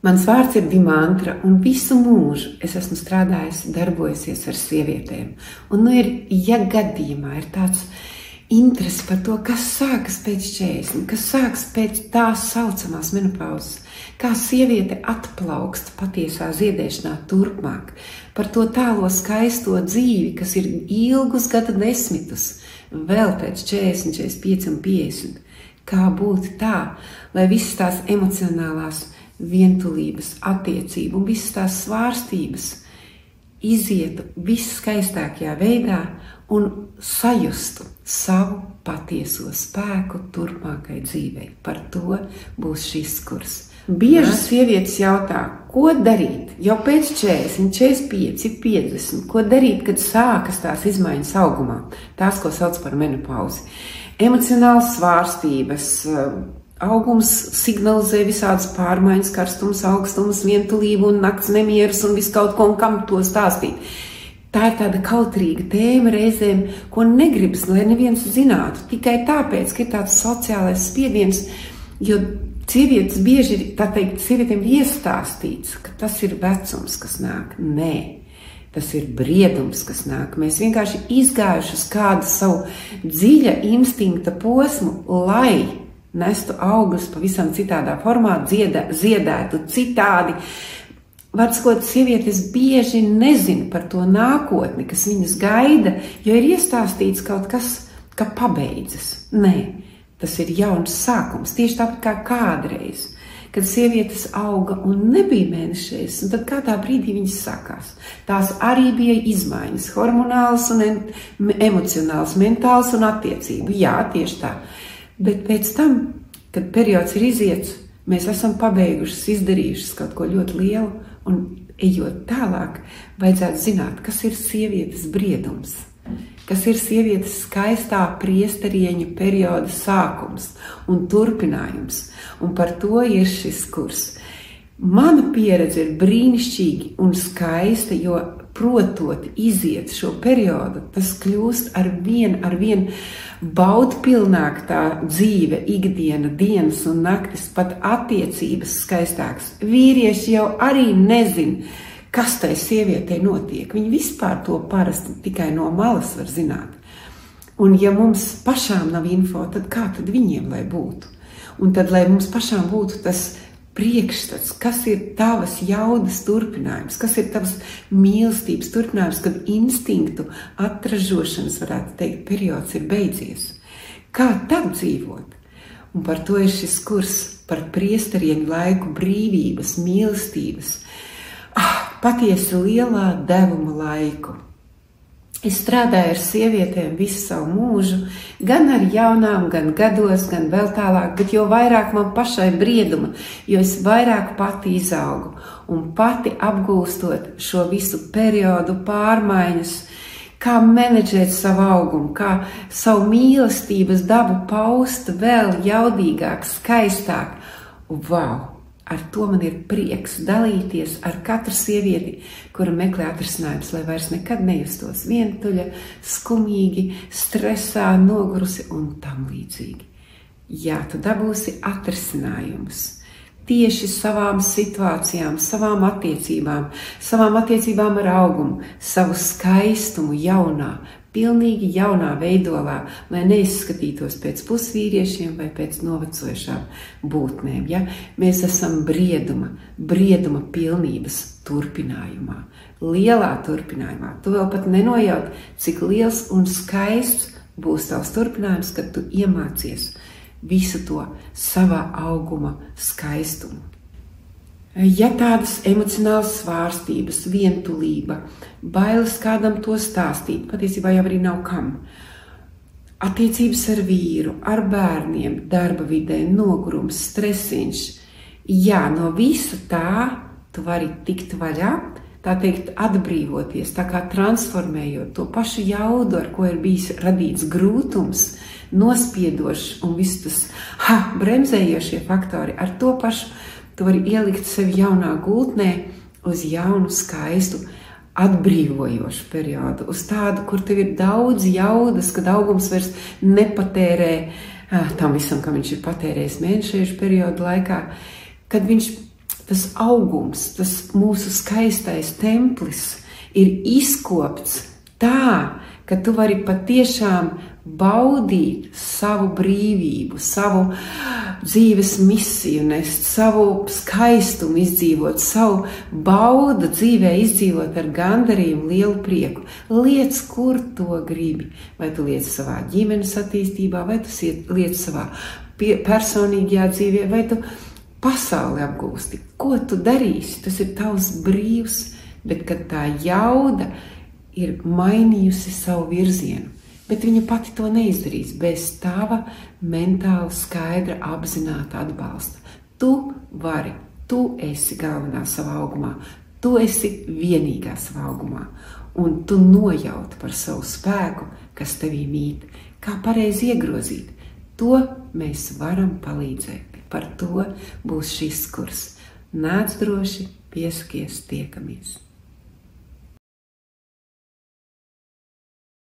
Mans vārds ir Dimantra, un visu mūžu es esmu strādājusi, darbojusies ar sievietēm. Un nu ja gadījumā ir tāds interesi par to, kas sākas pēc 40, kas sākas pēc tās saucamās menopauzes, kā sieviete atplaukst patiesā ziedēšanā turpmāk, par to tālo skaisto dzīvi, kas ir ilgus gadu desmitus, vēl pēc 40, 45 un 50. Kā būt tā, lai visas tās emocionālās vientulības, attiecību un visas tās svārstības izietu visskaistākajā veidā un sajustu savu patieso spēku turpmākai dzīvei. Par to būs šis kurs. Bieži sievietes jautā, ko darīt jau pēc 40, 45, 50, ko darīt, kad sākas tās izmaiņas augumā, tās, ko sauc par menopauzi. Emocionālas svārstības, augums signalizē visādas pārmaiņas, karstums, augstums, vientulību un nakts nemieras un visu kaut ko, un kam to stāstīt. Tā ir tāda kautrīga tēma reizēm, ko negribas, lai neviens zinātu, tikai tāpēc, ka ir tāds sociālais spiediens, jo sievietes bieži ir, tā teikt, sievietēm iestāstīts, ka tas ir vecums, kas nāk. Nē, tas ir briedums, kas nāk. Mēs vienkārši izgājuši uz kādu savu dziļa instinkta posmu, lai nestu augļus pavisam citādā formā, ziedētu citādi. Var sakot, sievietes bieži nezina par to nākotni, kas viņas gaida, jo ir iestāstīts kaut kas, ka pabeidzas. Nē, tas ir jauns sākums, tieši tāpat kā kādreiz, kad sievietes auga un nebija mēnešreiz, un tad kādā brīdī viņas sākās. Tās arī bija izmaiņas, hormonālas un emocionālas, mentālas un attiecību. Jā, tieši tā. Bet pēc tam, kad periods ir iziets, mēs esam pabeigušas, izdarījušas kaut ko ļoti lielu, un ejot tālāk, vajadzētu zināt, kas ir sievietes briedums, kas ir sievietes skaistā priesterieņa perioda sākums un turpinājums, un par to ir šis kurs. Mana pieredze ir brīnišķīgi un skaista, jo protot iziet šo periodu, tas kļūst ar vien baudpilnāk tā dzīve, ikdiena, dienas un naktis, pat attiecības skaistāks. Vīrieši jau arī nezin, kas tai sievietei notiek. Viņi vispār to parasti tikai no malas var zināt. Un ja mums pašām nav info, tad kā tad viņiem lai būtu? Un tad, lai mums pašām būtu tas priekšstats, kas ir tavas jaudas turpinājums, kas ir tavas mīlestības turpinājums, kad instinktu atražošanas, varētu teikt, periods ir beidzies. Kā tad dzīvot? Un par to ir šis kurs par priesterieņu laiku brīvības, mīlestības, patiesi lielā devuma laiku. Es strādāju ar sievietēm visu savu mūžu, gan ar jaunām, gan gados, gan vēl tālāk, bet jo vairāk man pašai brieduma, jo es vairāk pati izaugu un pati apgūstot šo visu periodu pārmaiņas, kā menedžēt savu augumu, kā savu mīlestības dabu paust vēl jaudīgāk, skaistāk. Wow! Ar to man ir prieks dalīties ar katru sievieti, kura meklē atrisinājumus, lai vairs nekad nejustos vientuļa, skumīgi, stresā, nogurusi un tam līdzīgi. Jā, tu dabūsi atrisinājumus tieši savām situācijām, savām attiecībām ar augumu, savu skaistumu jaunā, pilnīgi jaunā veidolā, lai neizskatītos pēc pusvīriešiem vai pēc novecojušām būtnēm. Ja? Mēs esam brieduma pilnības turpinājumā, lielā turpinājumā. Tu vēl pat nenojaut, cik liels un skaists būs tavs turpinājums, kad tu iemācies visu to savā auguma skaistumu. Ja tādas emocionālas svārstības, vientulība, bailes kādam to stāstīt, patiesībā jau arī nav kam. Attiecības ar vīru, ar bērniem, darba vidē, nogurums, stresiņš. Jā, no visa tā tu vari tikt vaļā, tā teikt, atbrīvoties, tā kā transformējot to pašu jaudu, ar ko ir bijis radīts grūtums, nospiedošs un viss tas bremzējošie faktori, ar to pašu tu vari ielikt sevi jaunā gultnē uz jaunu, skaistu, atbrīvojošu periodu, uz tādu, kur tev ir daudz jaudas, kad augums vairs nepatērē tam visam, kam viņš ir patērējis mēnešējušu periodu laikā, kad viņš tas augums, tas mūsu skaistais templis ir izkopts tā, ka tu vari patiešām baudīt savu brīvību, savu dzīves misiju nest, savu skaistumu izdzīvot, savu baudu dzīvē izdzīvot ar gandarījumu, lielu prieku. Liec, kur to gribi. Vai tu liec savā ģimenes attīstībā, vai tu liec savā personīgajā dzīvē, vai tu pasauli apgūsti. Ko tu darīsi? Tas ir tavs brīvs, bet kad tā jauda ir mainījusi savu virzienu, bet viņa pati to neizdarīs bez tava mentāli skaidra, apzināta atbalsta. Tu vari, tu esi galvenā savā augumā, tu esi vienīgā savā augumā, un tu nojaut par savu spēku, kas tevī mīt, kā pareizi iegrozīt. To mēs varam palīdzēt. Par to būs šis kurs. Nāc droši, piesakies, tiekamies!